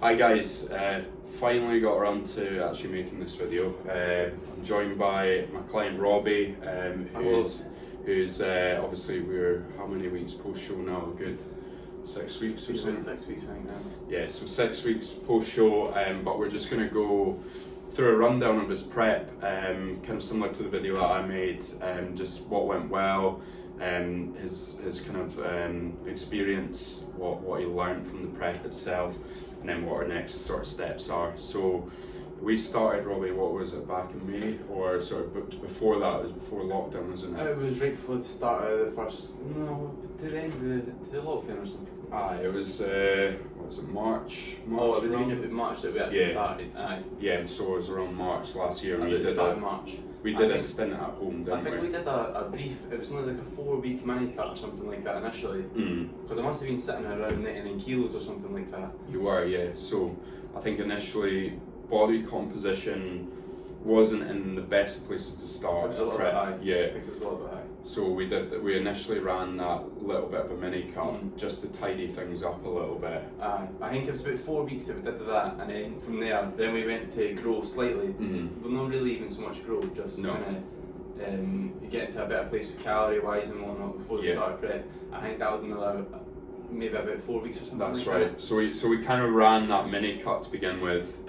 Hi guys, finally got around to actually making this video. I'm joined by my client Robbie, who's obviously we're how many weeks post show now? A good 6 weeks or so? 6 weeks right now. Yeah, so 6 weeks post show, but we're just going to go through a rundown of his prep, kind of similar to the video that I made, just what went well, his kind of experience, what he learned from the prep itself, and then what our next sort of steps are. So we started, Robbie, what was it, back in May, or sort of before that? It was before lockdown, wasn't it? It was right before the start of the first, the end of the lockdown or something. It was, what was it, March? Oh, it was around about March that we actually started. Yeah, so it was around March last year. We did that in March. We did a stint at home, didn't we? I think we did a brief, it was only like a 4-week mini cut or something like that initially. Because I must have been sitting around 99 kilos or something like that. You were, yeah. So I think initially body composition wasn't in the best places to start. It was a little bit high. Yeah. I think it was a little bit high. So we initially ran that little bit of a mini cut just to tidy things up a little bit. I think it was about 4 weeks that we did that, and then from there, then we went to grow slightly. Well, not really even so much grow, just kind of get into a better place with calorie wise and whatnot before the start of prep. I think that was another maybe about 4 weeks or something. That's like right. That. So we kind of ran that mini cut to begin with.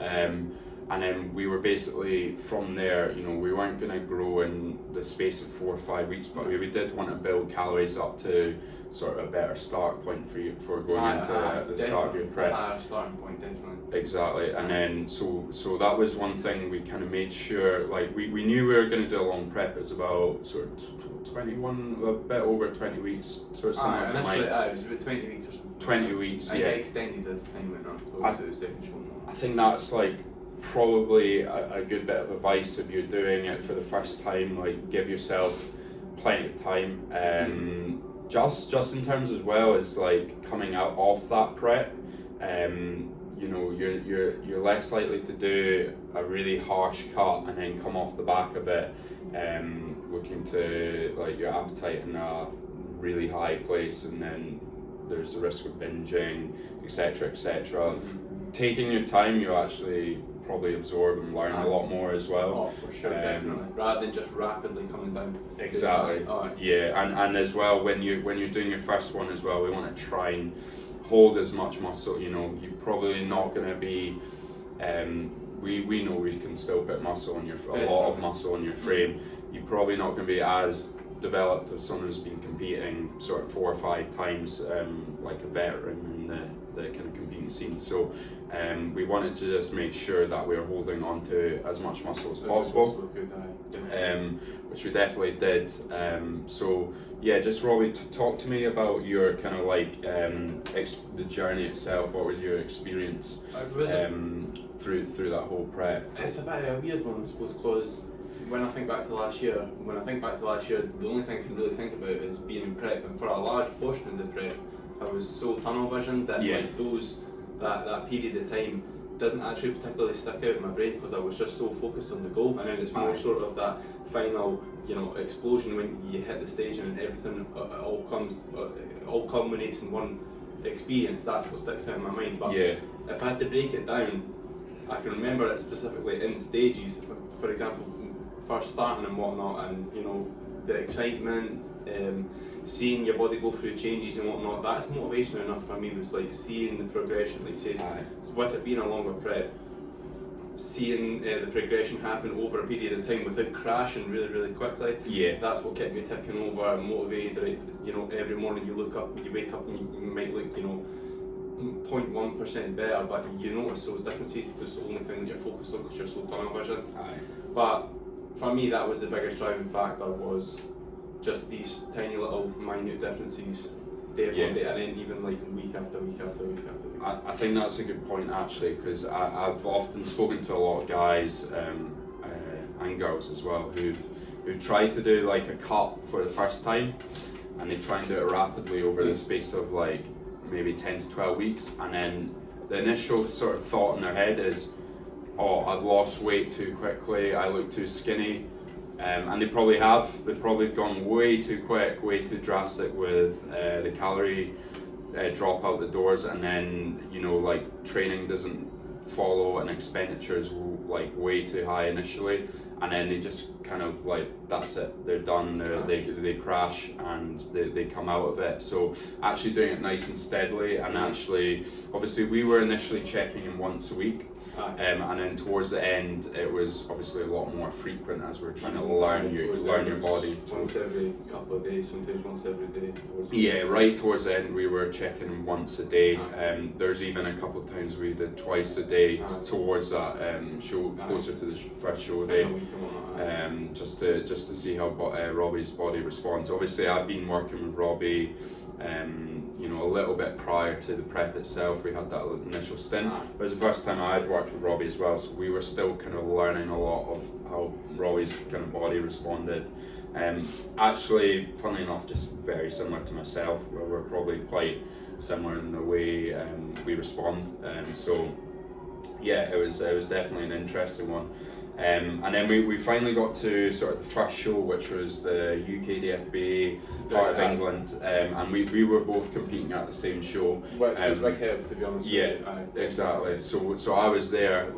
And then we were basically from there, we weren't going to grow in the space of 4 or 5 weeks, but we did want to build calories up to sort of a better start point for you for going into the start of your prep. A starting point, definitely. Exactly, and then so that was one thing we kind of made sure, like we knew we were going to do a long prep. It was about sort of 21, a bit over 20 weeks, sort of similar to mine. It was about 20 weeks or something. 20 weeks, I yeah. get extended as time went on, so it was second show. I think that's like probably a good bit of advice if you're doing it for the first time. Like, give yourself plenty of time. Just in terms as well as like coming out off that prep, you're less likely to do a really harsh cut and then come off the back of it looking to like your appetite in a really high place, and then there's the risk of binging, etc., etc. Taking your time, you actually probably absorb and learn a lot more as well. Oh, for sure, definitely. Rather than just rapidly coming down. Exactly. Yeah, and as well when you're doing your first one as well, we want to try and hold as much muscle. You're probably not going to be. We know we can still put muscle on a lot of muscle on your frame. You're probably not going to be as developed as someone who's been competing sort of 4 or 5 times, like a veteran in the kind of competing scene. So we wanted to just make sure that we were holding on to as much muscle as possible, which we definitely did. So yeah, just Robbie, talk to me about your kind of like the journey itself. What was your experience through that whole prep? It's a bit of a weird one, I suppose, because when I think back to last year, the only thing I can really think about is being in prep, and for a large portion of the prep, I was so tunnel visioned that like that period of time doesn't actually particularly stick out in my brain because I was just so focused on the goal, and then it's more sort of that final, explosion when you hit the stage and everything all culminates in one experience. That's what sticks out in my mind. But if I had to break it down, I can remember it specifically in stages. For example, first starting and whatnot, and the excitement, seeing your body go through changes and whatnot. That's motivation enough for me. Was like seeing the progression, like says, with it being a longer prep, seeing the progression happen over a period of time without crashing really, really quickly. That's what kept me ticking over, motivated. Every morning you wake up and you might look, 0.1% better, but you notice those differences because it's the only thing that you're focused on because you're so tunnel visioned. But for me, that was the biggest driving factor, was just these tiny little minute differences day by day, and then even like week after week after week after week. I think that's a good point actually, because I've often spoken to a lot of guys and girls as well who've tried to do like a cut for the first time, and they try and do it rapidly over the space of like maybe 10 to 12 weeks, and then the initial sort of thought in their head is, oh, I've lost weight too quickly, I look too skinny, and they probably have. They've probably gone way too quick, way too drastic with the calorie drop out the doors, and then like training doesn't follow and expenditures like way too high initially, and then they just kind of like that's it, they're done, they crash and they come out of it. So actually doing it nice and steadily, and actually obviously we were initially checking in once a week, and then towards the end it was obviously a lot more frequent as we're trying to learn your body. Once every couple of days, sometimes once every day. Right towards the end we were checking once a day. There's even a couple of times we did twice a day towards that show, closer to the first show day, just to see how Robbie's body responds. Obviously I've been working with Robbie a little bit prior to the prep itself. We had that initial stint. It was the first time I had worked with Robbie as well, so we were still kind of learning a lot of how Robbie's kind of body responded. Actually, funnily enough, just very similar to myself, where we're probably quite similar in the way we respond. So yeah, it was definitely an interesting one. And then we finally got to sort of the first show, which was the UK DFBA part of England, and we were both competing at the same show. Which was big help, to be honest with you. Exactly. So I was there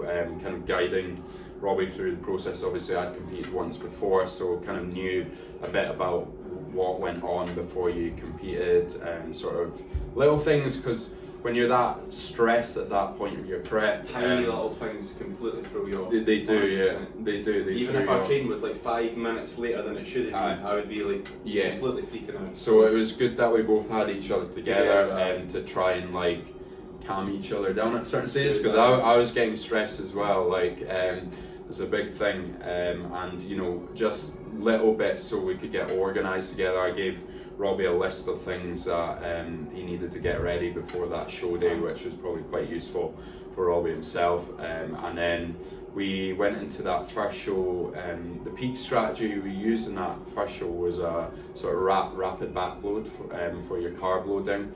kind of guiding Robbie through the process. Obviously I'd competed once before, so kind of knew a bit about what went on before you competed, sort of little things, because when you're that stressed at that point of your prep, tiny little things completely throw you off. They do, 100%. Yeah. They do. Even if our train was like 5 minutes later than it should have been, I would be like completely freaking out. So it was good that we both had each other together to try and like calm each other down at certain stages, because I was getting stressed as well. Like it's a big thing, and just little bits so we could get organised together. I gave Robbie a list of things that he needed to get ready before that show day, which was probably quite useful for Robbie himself. And then we went into that first show. The peak strategy we used in that first show was a sort of rapid backload for your carb loading,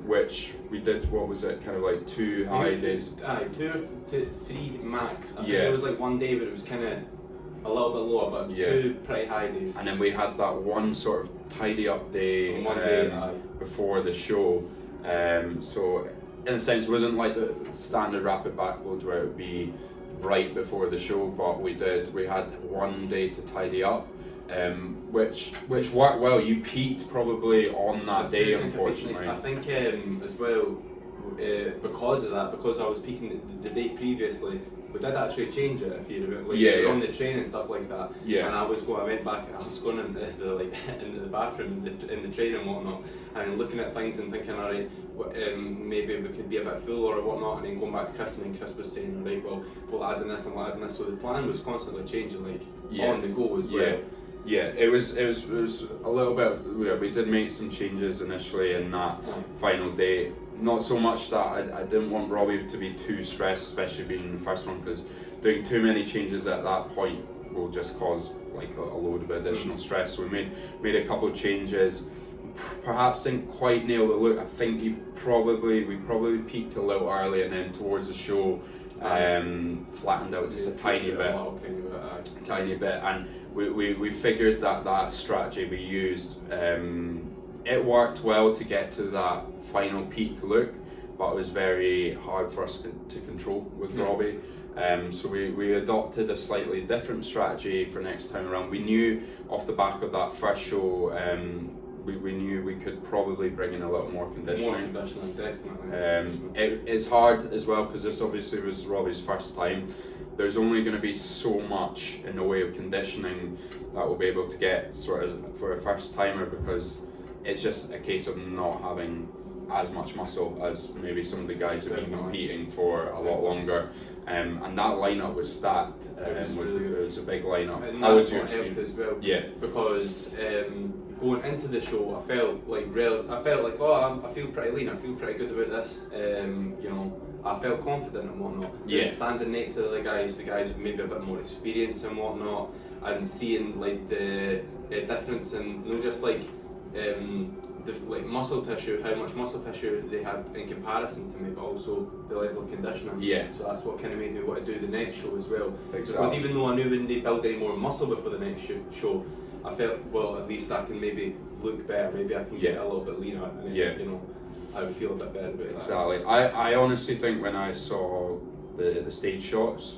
which we did. What was it? Kind of like 2 high days. 2 or 3 max. I think it was like one day, but it was kind of a little bit lower, but 2 pretty high days. And then we had that one sort of tidy up day, before the show. So in a sense, it wasn't like the standard rapid backload where it would be right before the show, but we had one day to tidy up, which worked well. You peaked probably on that day, unfortunately. I think as well, because of that, because I was peaking the day previously, we did actually change it, if you remember, we were on the train and stuff like that. And I was going into the bathroom in the train and whatnot, and looking at things and thinking, alright, maybe we could be a bit full or whatnot, and then going back to Chris, and then Chris was saying, alright, well, we'll add in this and we'll add in this. So the plan was constantly changing, on the go as well. Yeah, it was a little bit. We did make some changes initially in that final day. Not so much that I didn't want Robbie to be too stressed, especially being the first one, because doing too many changes at that point will just cause like a load of additional stress. So we made a couple of changes. Perhaps didn't quite nail the look. I think we probably peaked a little early, and then towards the show flattened out just a tiny bit, and we figured that strategy we used, it worked well to get to that final peak look, but it was very hard for us to control with Robbie. So we adopted a slightly different strategy for next time around. We knew off the back of that first show, we knew we could probably bring in a little more conditioning. Definitely. It's hard as well, because this obviously was Robbie's first time. There's only going to be so much in the way of conditioning that we'll be able to get sort of for a first timer, because it's just a case of not having as much muscle as maybe some of the guys who've been competing for a lot longer, and that lineup was stacked. It was a big lineup. And that's what helped as well. Yeah, because going into the show, I felt like I feel pretty lean. I feel pretty good about this. I felt confident and whatnot. Yeah. And standing next to the guys with maybe a bit more experience and whatnot, and seeing like the difference in just like muscle tissue, how much muscle tissue they had in comparison to me, but also the level of conditioning. Yeah. So that's what kind of made me want to do the next show as well. Exactly. Because even though I knew we didn't build any more muscle before the next show, I felt, well, at least I can maybe look better. Maybe I can get a little bit leaner. And then, I would feel a bit better about that. Exactly. I honestly think when I saw the stage shots,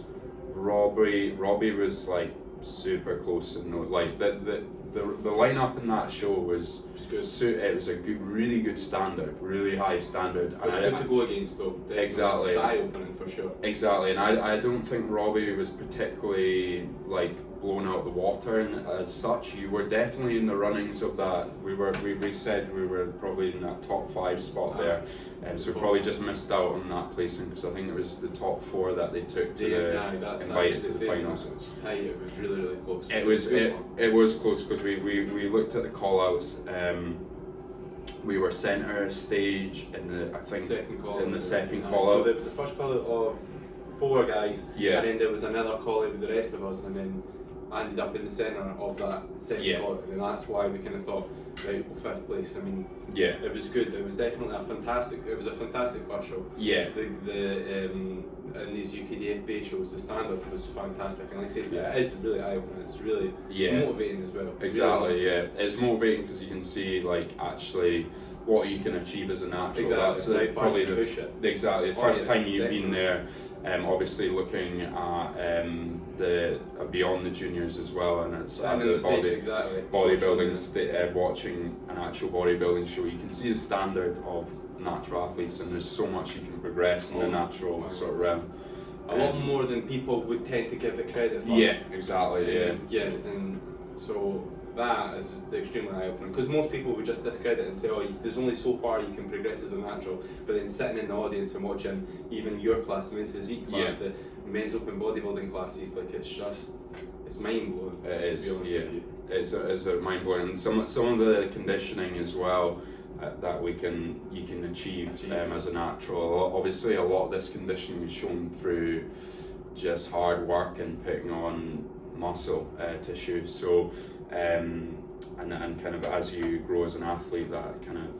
Robbie was like super close and like the lineup in that show was good. It was a good, really good standard, really high standard. It was good to go against though. Definitely. Exactly. It's eye-opening for sure. Exactly, and I don't think Robbie was particularly like blown out the water and as such. You were definitely in the runnings of that. We said we were probably in that top 5 spot there, so we probably just missed out on that placing because I think it was the top 4 that they took to invited to the finals. It was tight. It was really close. It was close because we looked at the call outs. We were centre stage in the second call out. So there was the first call out of 4 guys, yeah, and then there was another call out with the rest of us, and then I ended up in the centre of that second call out, and that's why we kind of thought, right, well, 5th place. I mean, yeah, it was good. It was definitely a fantastic first show. Yeah. In these UKDFB shows, the standard was fantastic, and like I say, it is really eye-opening. It's really motivating as well. Exactly, really it's motivating because you can see like actually what you can achieve as a natural. Exactly. That's probably the first time you've definitely been there. Obviously looking at the beyond the juniors as well, and it's at the bodybuilding watching an actual bodybuilding show. You can see the standard of natural athletes, and there's so much you can progress in the natural sort of realm. A lot more than people would tend to give it credit for. Yeah, exactly. And so that is extremely eye-opening because most people would just discredit and say, oh, there's only so far you can progress as a natural, but then sitting in the audience and watching even your class, the men's physique class, the men's open bodybuilding classes, like it's mind-blowing. It is, to be honest with you. It's a mind-blowing, and some of the conditioning as well that you can achieve as a natural. Obviously a lot of this conditioning is shown through just hard work and putting on muscle tissue, so and kind of as you grow as an athlete, that kind of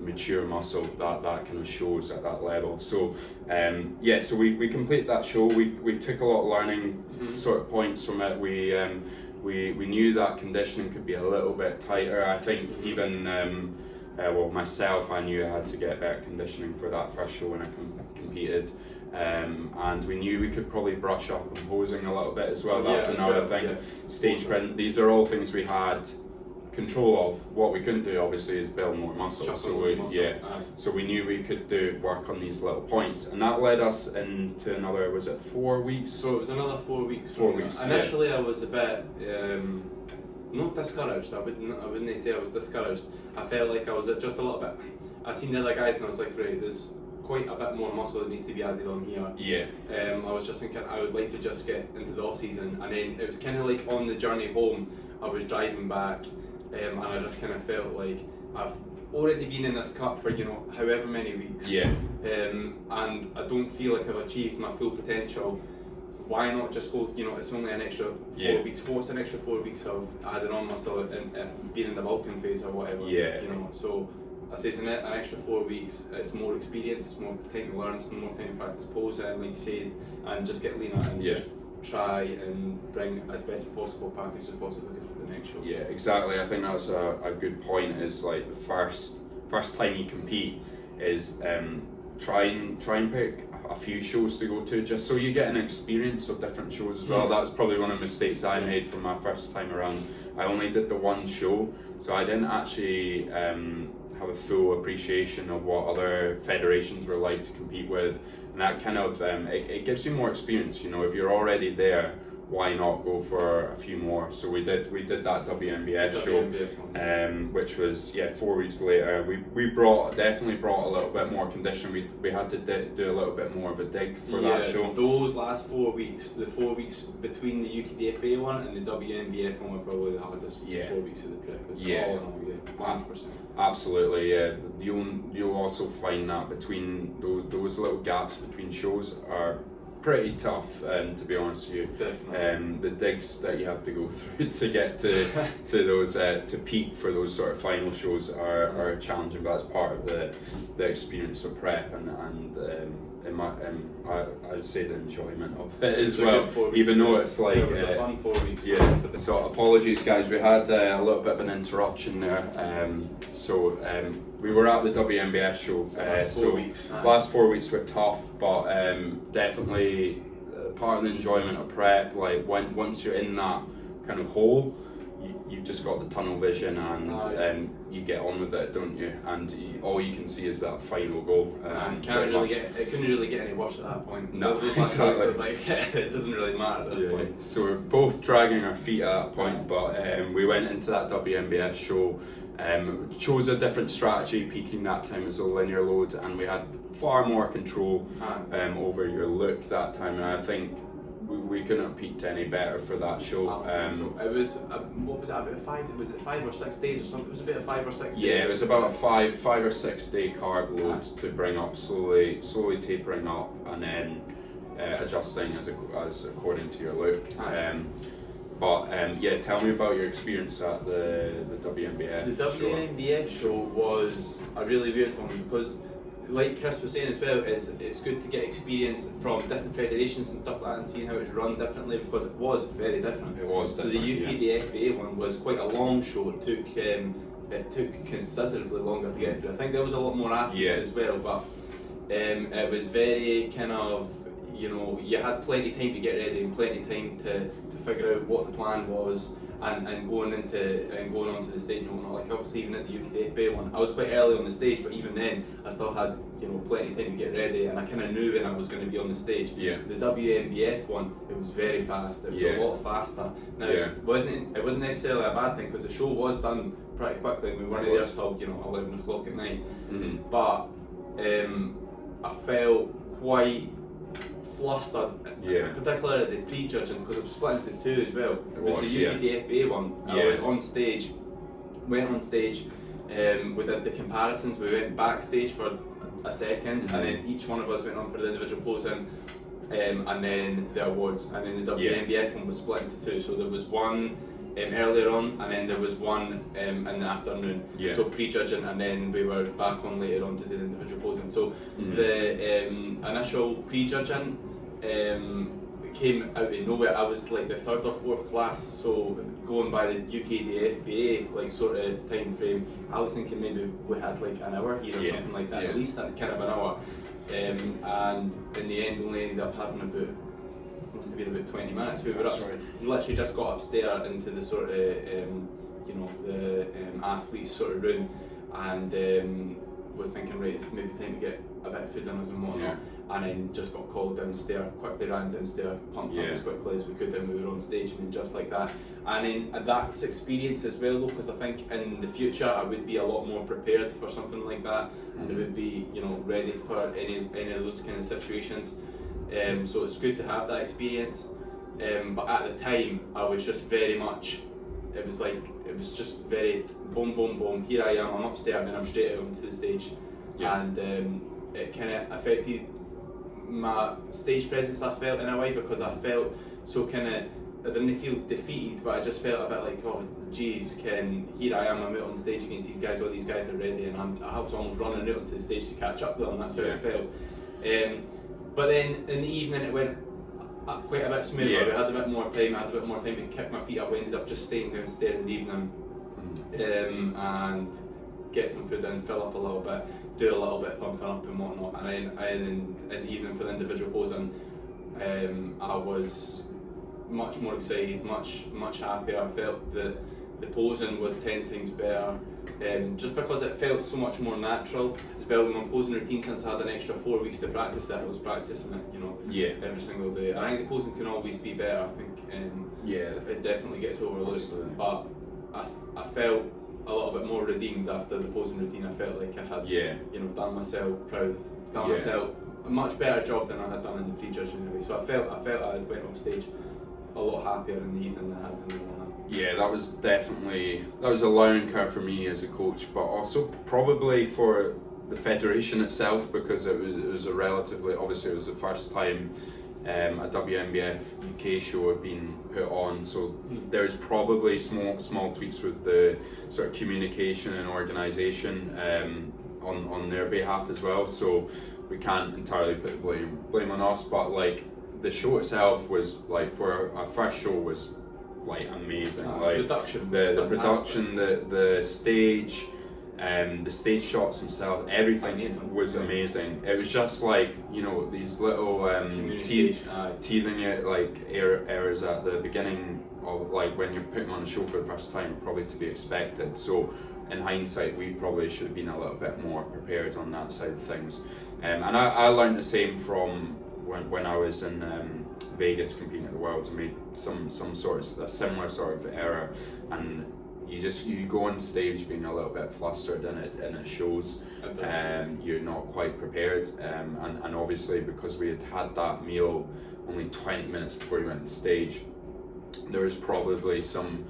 mature muscle that kind of shows at that level. So so we complete that show. We took a lot of learning sort of points from it. We knew that conditioning could be a little bit tighter. I think even myself, I knew I had to get better conditioning for that first show when I competed. And we knew we could probably brush up on posing a little bit as well. That was another thing. Yeah. Stage present. These are all things we had control of. What we couldn't do, obviously, is build more muscle. So we knew we could do work on these little points, and that led us into another. Was it 4 weeks? So it was another 4 weeks. Initially, I was a bit not discouraged. I wouldn't say I was discouraged. I felt like I was just a little bit. I seen the other guys, and I was like, right, there's quite a bit more muscle that needs to be added on here. Yeah. I was just thinking I would like to just get into the off season, and then it was kind of like on the journey home. I was driving back, and I just kind of felt like I've already been in this cup for however many weeks. Yeah. And I don't feel like I've achieved my full potential. Why not just go? It's only an extra 4 weeks. What's an extra 4 weeks of adding on muscle and being in the bulking phase or whatever? Yeah. So I say it's an extra 4 weeks. It's more experience. It's more time to learn. It's more time to practice posing, like you said, and just get leaner and just try and bring as best a possible package as possible for the next show. Yeah, exactly. I think that's a good point. Is like the first time you compete is try and pick a few shows to go to, just so you get an experience of different shows as well. That was probably one of the mistakes I made from my first time around. I only did the one show, so I didn't actually have a full appreciation of what other federations were like to compete with, and that kind of it gives you more experience. If you're already there, why not go for a few more? So we did that WNBF show, which was 4 weeks later. We definitely brought a little bit more condition. We had to do a little bit more of a dig for that show. Those last 4 weeks, the 4 weeks between the UKDFA one and the WNBF one were probably the hardest 4 weeks of the prep. All in all, 100%. Absolutely, yeah. You'll also find that between those little gaps between shows are pretty tough, to be honest with you. Definitely. The digs that you have to go through to get to those to peak for those sort of final shows are challenging, but that's part of the experience of prep and I would say the enjoyment of it as well, even though it's like it was a fun 4 weeks. Yeah. So apologies guys, we had a little bit of an interruption there. We were at the WNBF show. Last 4 weeks were tough, but definitely part of the enjoyment of prep. Like once you're in that kind of hole, you've just got the tunnel vision and you get on with it, don't you? And all you can see is that final goal. It couldn't really get any worse at that point. No, exactly. So it was like it doesn't really matter at this point. So we're both dragging our feet at that point, but we went into that WNBF show. Chose a different strategy, peaking that time as a linear load, and we had far more control over your look that time, and I think we couldn't have peaked any better for that show. So it was what was it, about 5? Was it 5 or 6 days or something? It was about 5 or 6 days. Yeah, it was about a 5 or 6 day carb load to bring up slowly tapering up, and then adjusting as according to your look. Tell me about your experience at the WNBF. The WNBF show was a really weird one because, like Chris was saying as well, it's good to get experience from different federations and stuff like that and seeing how it's run differently, because it was very different. It was different. So the UKDFBA one was quite a long show. It took considerably longer to get through. I think there was a lot more athletes as well, but it was very kind of, you had plenty of time to get ready and plenty of time to figure out what the plan was and going onto the stage and whatnot. Like obviously even at the UKDFBA one, I was quite early on the stage, but even then I still had plenty of time to get ready, and I kind of knew when I was going to be on the stage. Yeah. The WNBF one, it was very fast. It was a lot faster. Now it wasn't necessarily a bad thing because the show was done pretty quickly and we weren't there till 11 o'clock at night. Mm-hmm. But I felt quite flustered, particularly at the prejudging, because it was split into two as well. It was the UKDFBA one. I was on stage, went on stage, we did the comparisons, we went backstage for a second, and then each one of us went on for the individual posing, and then the awards, and then the WNBF one was split into two, so there was one earlier on, and then there was one in the afternoon, so prejudging, and then we were back on later on to do the individual posing. So the initial prejudging came out of nowhere. I was like the 3rd or 4th class, so going by the UKDFBA like sort of time frame, I was thinking maybe we had like an hour here or something like that, at least kind of an hour, and in the end only ended up having must have been about 20 minutes. We were literally just got upstairs into the sort of the athletes sort of room, and was thinking, right, it's maybe time to get a bit of food in us and whatnot, and then just got called downstairs, quickly ran downstairs, pumped up as quickly as we could, and we were on stage, and then just like that. And then that's experience as well though, because I think in the future I would be a lot more prepared for something like that, and I would be ready for any of those kind of situations. So it's good to have that experience, but at the time I was just very much, it was just very boom boom boom, here I am, I'm upstairs and I'm straight out onto the stage, and it kind of affected my stage presence, I felt, in a way, because I felt so kind of, I didn't feel defeated, but I just felt a bit like, oh geez, here I am, I'm out on stage against these guys, all these guys are ready, and I was almost running out onto the stage to catch up with them. That's how it felt. But then in the evening it went quite a bit smoother. We had a bit more time. I had a bit more time to kick my feet up. We ended up just staying downstairs in the evening and get some food in, fill up a little bit, do a little bit of pumping up and whatnot. And then in the evening for the individual posing, I was much more excited, much happier. I felt that the posing was 10 times better, just because it felt so much more natural as well. With my posing routine, since I had an extra 4 weeks to practice it, I was practicing it, every single day. I think the posing can always be better. I think it definitely gets overlooked, but I felt a little bit more redeemed after the posing routine. I felt like I had done myself proud, done myself a much better job than I had done in the prejudging anyway. So I felt I had went off stage a lot happier in the evening than I had in the morning. Yeah, that was a learning curve for me as a coach, but also probably for the federation itself, because it was a relatively, obviously it was the first time a WNBF UK show had been put on, so there's probably small tweaks with the sort of communication and organisation on their behalf as well. So we can't entirely put the blame on us, but like the show itself was like, for our first show, was like amazing. Like production, the production, the stage. The stage shots themselves, everything was amazing. It was just like, you know, these little teething it like errors at the beginning of, like, when you're putting on a show for the first time, probably to be expected. So in hindsight, we probably should have been a little bit more prepared on that side of things. And I learned the same from when I was in Vegas competing at the Worlds. I made some sort of a similar sort of error, and you go on stage being a little bit flustered, and it shows. You're not quite prepared, and obviously because we had that meal only 20 minutes before we went on stage, there was probably some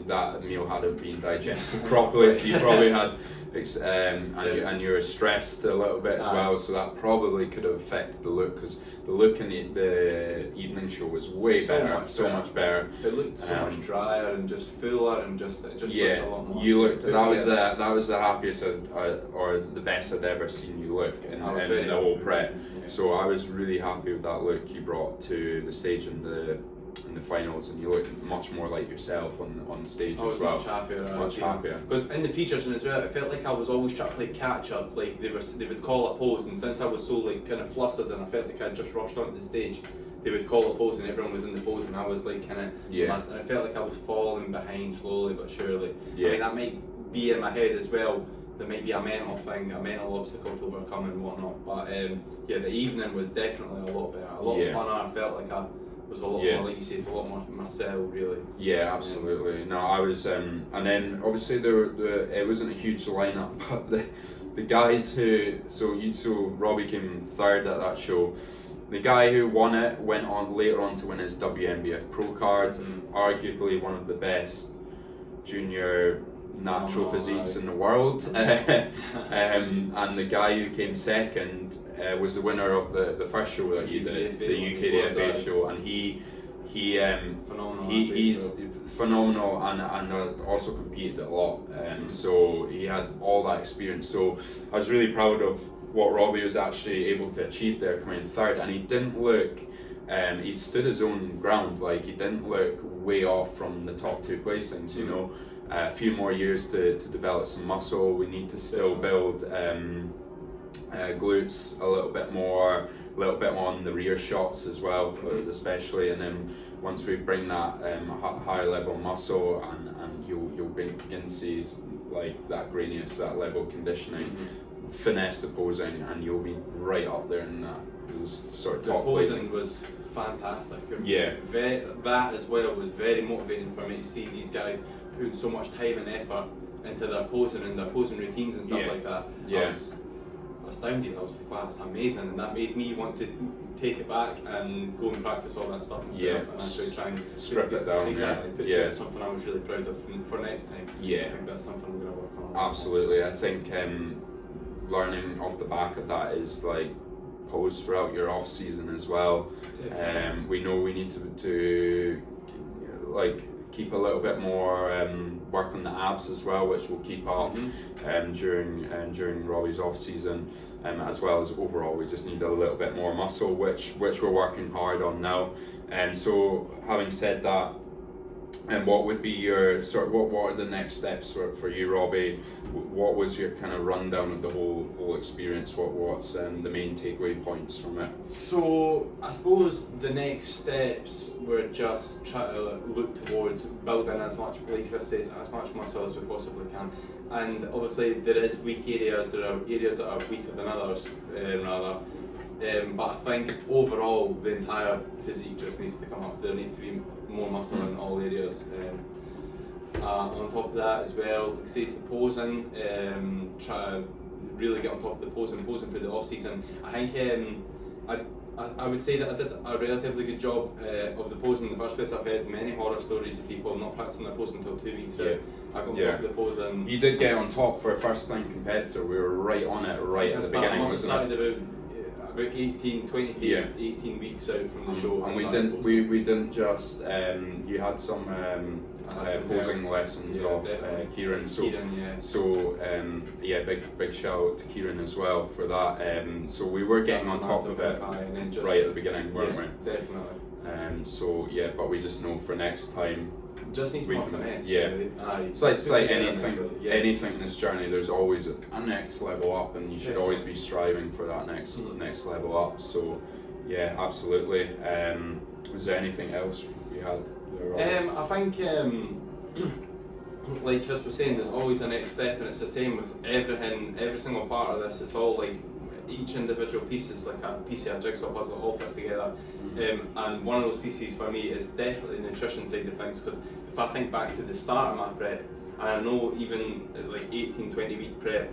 that meal hadn't been digested properly, so you probably had and you were stressed a little bit as well, so that probably could have affected the look, because the look in the evening show was way better, so much better. It looked so much drier and just fuller, and it just looked a lot more. You looked. That was the happiest or the best I'd ever seen you look in the whole prep. Yeah. So I was really happy with that look you brought to the stage in the finals, and you looked much more like yourself on stage as well. Much happier. Because in the prejudging as well, it felt like I was always trying to play catch up. Like they would call a pose, and since I was so like kind of flustered and I felt like I just rushed onto the stage, they would call a pose and everyone was in the pose, and I was like kind of and I felt like I was falling behind slowly but surely. I mean, that might be in my head as well. There might be a mental thing, a mental obstacle to overcome and whatnot. But the evening was definitely a lot better, a lot funner. I felt like I was a lot more, like you say, it's a lot more myself, really. Yeah, absolutely. No, I was, and then obviously it wasn't a huge lineup, but the guys who, so Robbie came third at that show. The guy who won it went on later on to win his WNBF Pro card, arguably one of the best junior natural physiques in the world. And the guy who came second was the winner of the first show that you did, the UKDFA show, and he's phenomenal and also competed a lot, so he had all that experience. So I was really proud of what Robbie was actually able to achieve there, coming in third, and he didn't look, he stood his own ground, like he didn't look way off from the top two placings, you know. A few more years to develop some muscle. We need to still build glutes a little bit more on the rear shots as well, especially. And then once we bring that higher level muscle, and you'll begin to see like that graininess, that level conditioning, finesse the posing, and you'll be right up there in those sort of top places. The posing was fantastic. Yeah. That as well was very motivating for me to see these guys putting so much time and effort into their posing and their posing routines and stuff like that. I was astounded. I was like, wow, that's amazing, and that made me want to take it back and go and practice all that stuff myself and actually try and strip it down. Exactly, put together something I was really proud of for next time. Yeah, I think that's something I'm going to work on. Absolutely, I think learning off the back of that is like pose throughout your off season as well. We know we need to like keep a little bit more work on the abs as well, which we'll keep up during Robbie's off season, as well as overall we just need a little bit more muscle, which we're working hard on now. So having said that, and what would be your what are the next steps for you, Robbie? What was your kind of rundown of the whole experience? What's the main takeaway points from it? So I suppose the next steps were just try to look towards building as much, like Chris says, as much muscle as we possibly can. And obviously there is weak areas, there are areas that are weaker than others, but I think overall the entire physique just needs to come up. There needs to be more muscle in all areas. On top of that as well, like say, the posing, try to really get on top of the posing for the off season. I think I would say that I did a relatively good job of the posing in the first place. I've heard many horror stories of people not practicing their posing until 2 weeks out. I got on top of the posing. You did get on top for a first time competitor. We were right on it at the beginning. I must have started about about 18, 20 to 18 weeks out from the show. And we didn't just you had some posing lessons of Kieran, big shout out to Kieran as well for that. So we were getting on top of it right at the beginning, weren't we? Definitely. But we just know for next time. Just need more finesse. It's like anything in this journey. There's always a next level up, and you should always be striving for that next level up. So, yeah, absolutely. Was there anything else you had? I think, like Chris was saying, there's always a next step, and it's the same with everything. Every single part of this, it's all like each individual piece is like a piece of a jigsaw puzzle, all fits together. And one of those pieces for me is definitely the nutrition side of things, because if I think back to the start of my prep, and I know even like 18-20 week prep,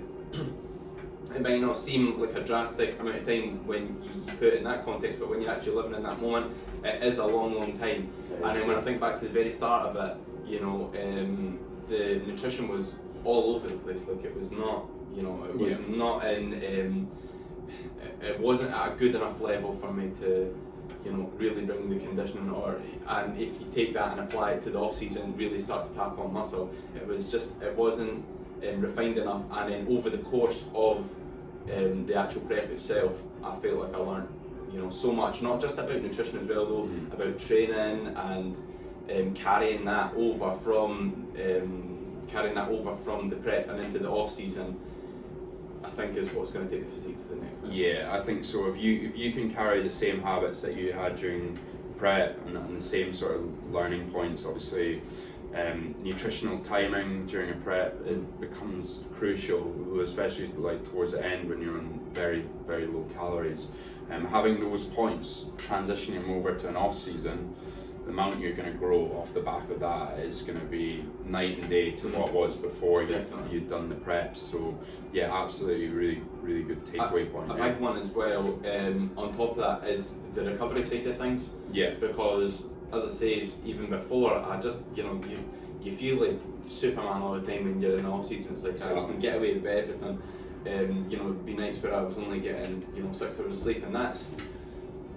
it might not seem like a drastic amount of time when you put it in that context, but when you're actually living in that moment, it is a long time. And then when I think back to the very start of it, you know, the nutrition was all over the place. Like it was not, you know, it was not in, it wasn't at a good enough level for me to, you know, really bring the conditioning, and if you take that and apply it to the off season, really start to pack on muscle, it wasn't refined enough. And then over the course of the actual prep itself, I felt like I learned, you know, so much, not just about nutrition as well though, about training and carrying that over from the prep and into the off season. I think is what's going to take the physique to the next level. Yeah, I think so. If you can carry the same habits that you had during prep and the same sort of learning points, obviously nutritional timing during a prep, it becomes crucial, especially like towards the end when you're on very, very low calories. Having those points, transitioning them over to an off season, the amount you're going to grow off the back of that is going to be night and day to what was before you'd done the preps. So yeah, absolutely, really, really good takeaway point. A big one as well, on top of that, is the recovery side of things. Yeah. Because as I say, even before, I just, you know, you feel like Superman all the time when you're in the off season. It's like I can get away with everything. You know, it'd be nights where I was only getting, you know, 6 hours of sleep, and that's,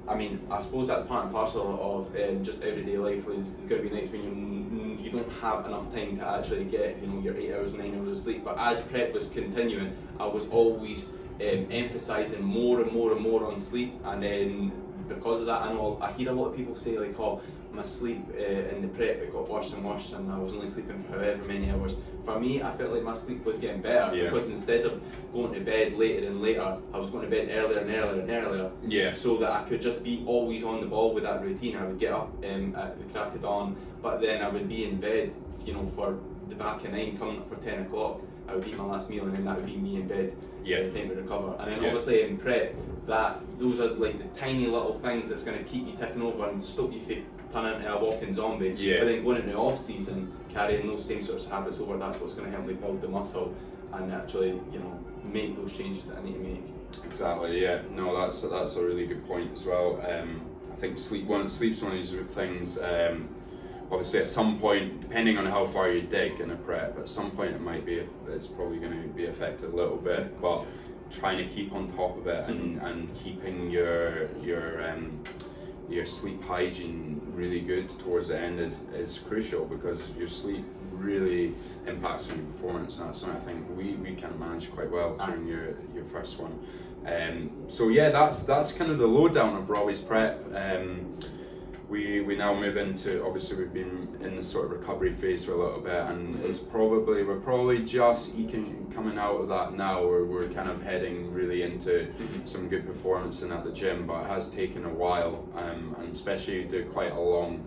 I mean, I suppose that's part and parcel of just everyday life. There's going to be nights when you don't have enough time to actually get, you know, your 8 hours, 9 hours of sleep. But as prep was continuing, I was always emphasising more and more and more on sleep. And then because of that, I hear a lot of people say like, oh, my sleep in the prep, it got worse and worse, and I was only sleeping for however many hours. For me, I felt like my sleep was getting better because instead of going to bed later and later, I was going to bed earlier and earlier and earlier, so that I could just be always on the ball with that routine. I would get up at the crack of dawn, but then I would be in bed, you know, for the back of 9, coming up for 10 o'clock. I would eat my last meal, and then that would be me in bed, time to recover. And then obviously in prep, those are like the tiny little things that's going to keep you ticking over and stop you from turning into a walking zombie. But then going into off season, carrying those same sorts of habits over, that's what's going to help me build the muscle and actually, you know, make those changes that I need to make. Exactly. Yeah. No, that's a really good point as well. I think sleep's one of these things. Obviously, at some point, depending on how far you dig in a prep, at some point it's probably going to be affected a little bit. But trying to keep on top of it and keeping your sleep hygiene really good towards the end is crucial, because your sleep really impacts on your performance, and that's something I think we can manage quite well during your first one. So yeah, that's kind of the lowdown of Robbie's prep. We now move into, obviously we've been in the sort of recovery phase for a little bit, and we're probably just coming out of that now, where we're kind of heading really into some good performance at the gym, but it has taken a while, and especially do quite a long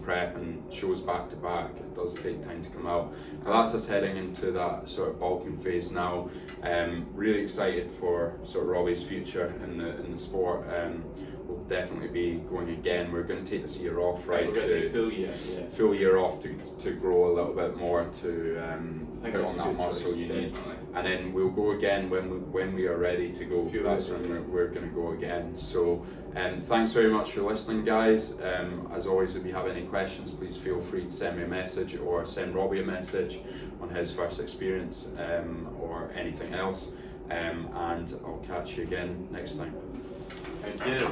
prep and shows back to back, it does take time to come out. And that's us heading into that sort of bulking phase now. Really excited for sort of Robbie's future in the sport. We'll definitely be going again. We're going to take this year off, right? We're going to take full year off to grow a little bit more, to put on that muscle you need, and then we'll go again when we are ready to go. That's when we're going to go again. So thanks very much for listening, guys. As always, if you have any questions, please feel free to send me a message or send Robbie a message on his first experience or anything else, and I'll catch you again next time. Thank you.